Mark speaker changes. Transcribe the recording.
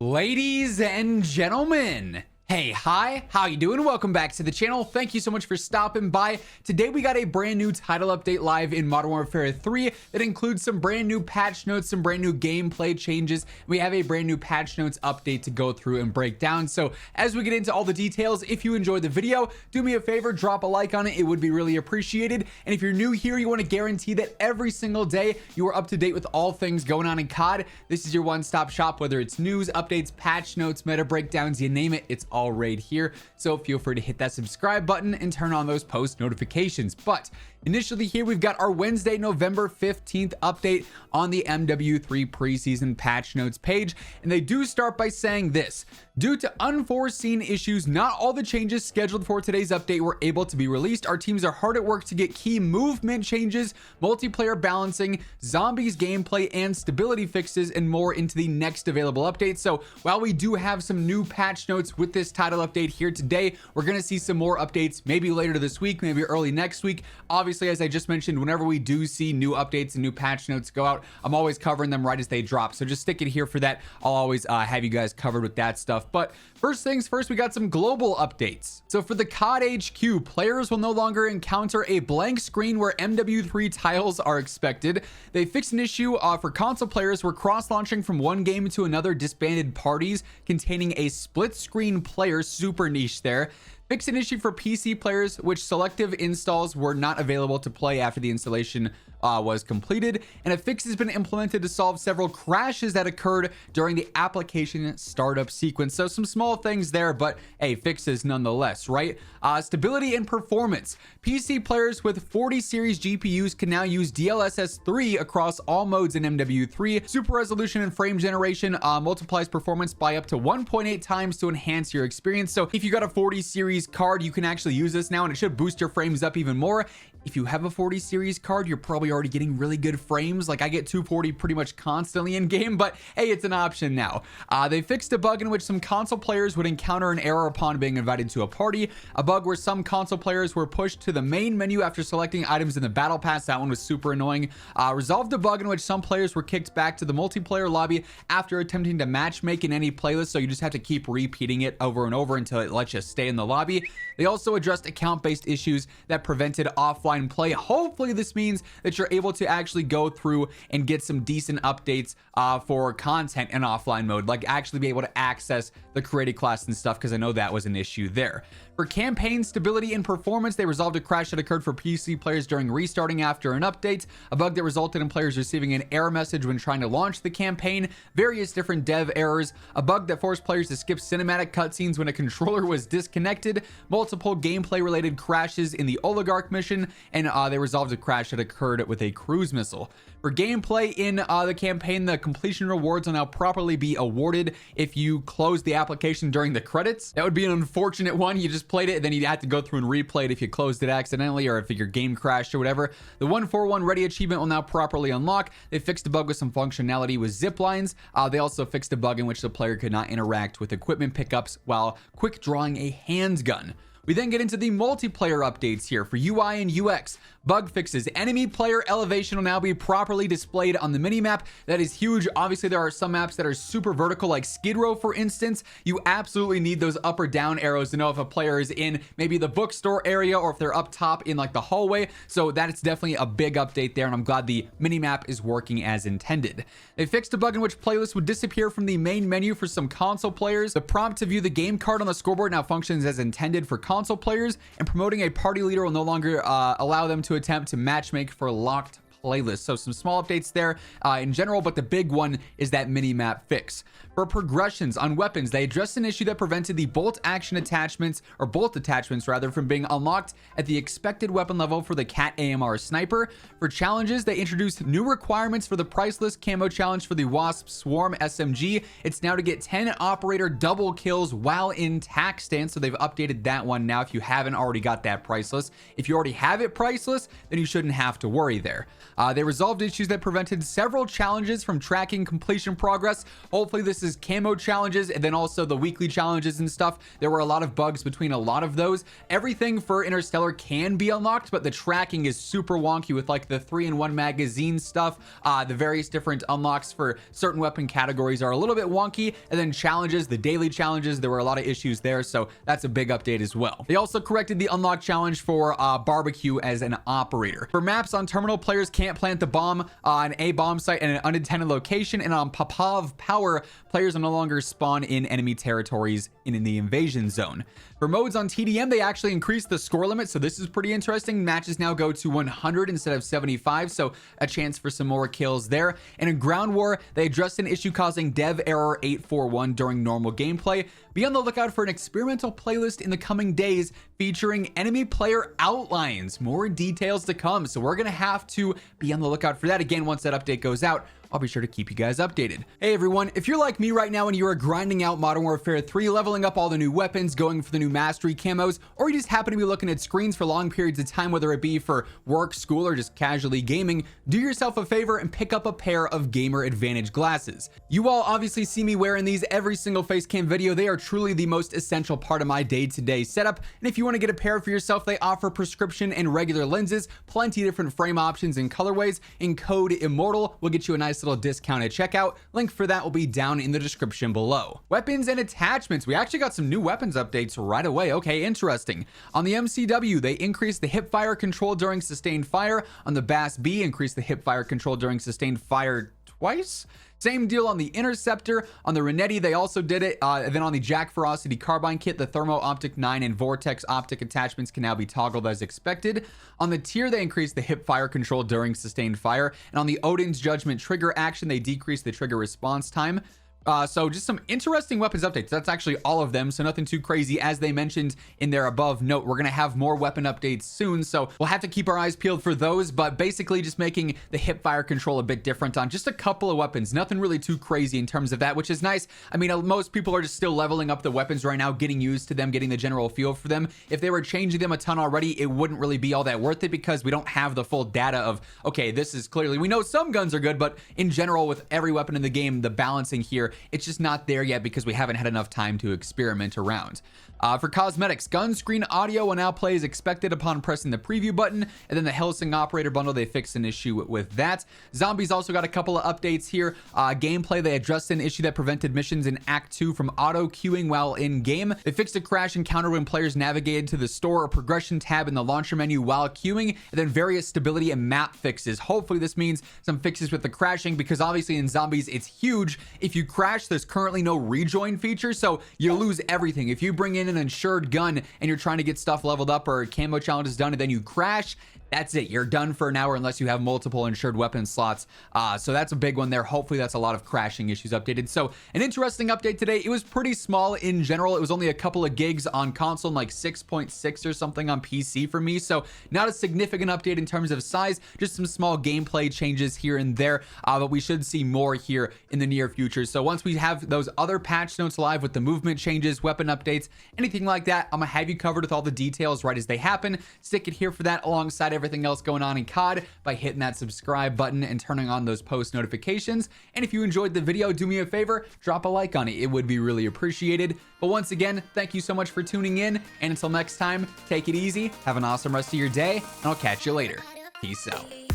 Speaker 1: Ladies and gentlemen, hey, hi, how you doing? Welcome back to the channel. Thank you so much for stopping by. Today we got a brand new title update live in Modern Warfare 3 that includes some brand new patch notes, some brand new gameplay changes. We have a brand new patch notes update to go through and break down. So as we get into all the details, if you enjoyed the video, do me a favor, drop a like on it. It would be really appreciated. And if you're new here, you want to guarantee that every single day you are up to date with all things going on in COD. This is your one-stop shop, whether it's news, updates, patch notes, meta breakdowns, you name it, it's all right here. So feel free to hit that subscribe button and turn on those post notifications. But initially here we've got our Wednesday, November 15th update on the MW3 preseason patch notes page, and they do start by saying this: due to unforeseen issues, not all the changes scheduled for today's update were able to be released. Our teams are hard at work to get key movement changes, multiplayer balancing, zombies gameplay, and stability fixes and more into the next available update. So while we do have some new patch notes with this title update here today, we're going to see some more updates maybe later this week, maybe early next week. Obviously, as I just mentioned, whenever we do see new updates and new patch notes go out, I'm always covering them right as they drop. So just stick it here for that. I'll always have you guys covered with that stuff. But first things first, we got some global updates. So for the COD HQ, players will no longer encounter a blank screen where MW3 tiles are expected. They fixed an issue for console players where cross-launching from one game to another disbanded parties containing a split screen player, super niche there. Fix an issue for PC players, which selective installs were not available to play after the installation was completed, and a fix has been implemented to solve several crashes that occurred during the application startup sequence. So some small things there, but hey, fixes nonetheless, right? Stability and performance. PC players with 40 series GPUs can now use DLSS 3 across all modes in MW3. Super resolution and frame generation multiplies performance by up to 1.8 times to enhance your experience. So if you got a 40 series card, you can actually use this now, and it should boost your frames up even more. If you have a 40 series card, you're probably already getting really good frames. Like I get 240 pretty much constantly in game, but hey, it's an option now. They fixed a bug in which some console players would encounter an error upon being invited to a party. A bug where some console players were pushed to the main menu after selecting items in the battle pass. That one was super annoying. Resolved a bug in which some players were kicked back to the multiplayer lobby after attempting to matchmake in any playlist. So you just have to keep repeating it over and over until it lets you stay in the lobby. They also addressed account-based issues that prevented offline play. Hopefully this means that you're able to actually go through and get some decent updates for content in offline mode, like actually be able to access the created class and stuff, because I know that was an issue there. For campaign stability and performance, they resolved a crash that occurred for PC players during restarting after an update, a bug that resulted in players receiving an error message when trying to launch the campaign, various different dev errors, a bug that forced players to skip cinematic cutscenes when a controller was disconnected, multiple gameplay related crashes in the Oligarch mission, and they resolved a crash that occurred with a cruise missile. For gameplay in the campaign, the completion rewards will now properly be awarded if you close the application during the credits. That would be an unfortunate one. You just played it and then you'd have to go through and replay it if you closed it accidentally or if your game crashed or whatever. The 141 ready achievement will now properly unlock. They fixed a bug with some functionality with zip lines. They also fixed a bug in which the player could not interact with equipment pickups while quick drawing a handgun. We then get into the multiplayer updates here for UI and UX. Bug fixes. Enemy player elevation will now be properly displayed on the minimap. That is huge. Obviously, there are some maps that are super vertical, like Skid Row, for instance. You absolutely need those up or down arrows to know if a player is in maybe the bookstore area or if they're up top in like the hallway. So that is definitely a big update there, and I'm glad the minimap is working as intended. They fixed a bug in which playlists would disappear from the main menu for some console players. The prompt to view the game card on the scoreboard now functions as intended for console players, and promoting a party leader will no longer allow them to attempt to matchmake for locked playlist. So some small updates there in general, but the big one is that mini-map fix. For progressions on weapons, they addressed an issue that prevented the bolt attachments rather from being unlocked at the expected weapon level for the Cat AMR sniper. For challenges, they introduced new requirements for the priceless camo challenge for the Wasp Swarm SMG. It's now to get 10 operator double kills while in tac stance, so they've updated that one now if you haven't already got that priceless. If you already have it priceless, then you shouldn't have to worry there. They resolved issues that prevented several challenges from tracking completion progress. Hopefully this is camo challenges and then also the weekly challenges and stuff. There were a lot of bugs between a lot of those. Everything for Interstellar can be unlocked, but the tracking is super wonky with like the 3-in-1 magazine stuff. The various different unlocks for certain weapon categories are a little bit wonky, and then challenges, the daily challenges, there were a lot of issues there, so that's a big update as well. They also corrected the unlock challenge for barbecue as an operator. For maps on terminal, players can't plant the bomb on a bomb site in an unintended location, and on Popov Power, players no longer spawn in enemy territories in the invasion zone. For modes on TDM, they actually increased the score limit, so this is pretty interesting. Matches now go to 100 instead of 75, so a chance for some more kills there. And in Ground War, they addressed an issue causing dev error 841 during normal gameplay. Be on the lookout for an experimental playlist in the coming days featuring enemy player outlines. More details to come, so we're gonna have to be on the lookout for that. Again, once that update goes out, I'll be sure to keep you guys updated. Hey everyone, if you're like me right now and you are grinding out Modern Warfare 3, leveling up all the new weapons, going for the new mastery camos, or you just happen to be looking at screens for long periods of time, whether it be for work, school, or just casually gaming, do yourself a favor and pick up a pair of Gamer Advantage glasses. You all obviously see me wearing these every single face cam video. They are truly the most essential part of my day-to-day setup, and if you want to get a pair for yourself, they offer prescription and regular lenses, plenty of different frame options and colorways, and code WhosImmortal will get you a nice little discount at checkout. Link for that will be down in the description below. Weapons and attachments. We actually got some new weapons updates right away. Okay, interesting. On the MCW, they increased the hip fire control during sustained fire. On the Bass B, increased the hip fire control during sustained fire twice. Same deal on the Interceptor. On the Renetti, they also did it. Then on the Jack Ferocity Carbine Kit, the Thermo Optic 9 and Vortex Optic attachments can now be toggled as expected. On the Tier, they increased the hip fire control during sustained fire. And on the Odin's Judgment trigger action, they decreased the trigger response time. So just some interesting weapons updates. That's actually all of them, so nothing too crazy. As they mentioned in their above note, we're gonna have more weapon updates soon, so we'll have to keep our eyes peeled for those, but basically just making the hip fire control a bit different on just a couple of weapons. Nothing really too crazy in terms of that, which is nice. I mean, most people are just still leveling up the weapons right now, getting used to them, getting the general feel for them. If they were changing them a ton already, it wouldn't really be all that worth it because we don't have the full data of, okay, this is clearly, we know some guns are good, but in general with every weapon in the game, the balancing here, it's just not there yet because we haven't had enough time to experiment around. For cosmetics, gun screen audio will now play as expected upon pressing the preview button, and then the Helsing operator bundle, they fixed an issue with that. Zombies also got a couple of updates here. Gameplay, they addressed an issue that prevented missions in Act 2 from auto queuing while in game. They fixed a crash encounter when players navigated to the store or progression tab in the launcher menu while queuing, and then various stability and map fixes. Hopefully this means some fixes with the crashing, because obviously in Zombies it's huge. If you crash, there's currently no rejoin feature, so you lose everything. If you bring in an insured gun and you're trying to get stuff leveled up or camo challenges done and then you crash, that's it. You're done for an hour unless you have multiple insured weapon slots. So that's a big one there. Hopefully that's a lot of crashing issues updated. So an interesting update today. It was pretty small in general. It was only a couple of gigs on console and like 6.6 or something on PC for me. So not a significant update in terms of size, just some small gameplay changes here and there. But we should see more here in the near future. So once we have those other patch notes live with the movement changes, weapon updates, anything like that, I'm gonna have you covered with all the details right as they happen. Stick it here for that alongside everything else going on in COD by hitting that subscribe button and turning on those post notifications. And if you enjoyed the video, do me a favor, drop a like on it. It would be really appreciated. But once again, thank you so much for tuning in. And until next time, take it easy, have an awesome rest of your day, and I'll catch you later. Peace out.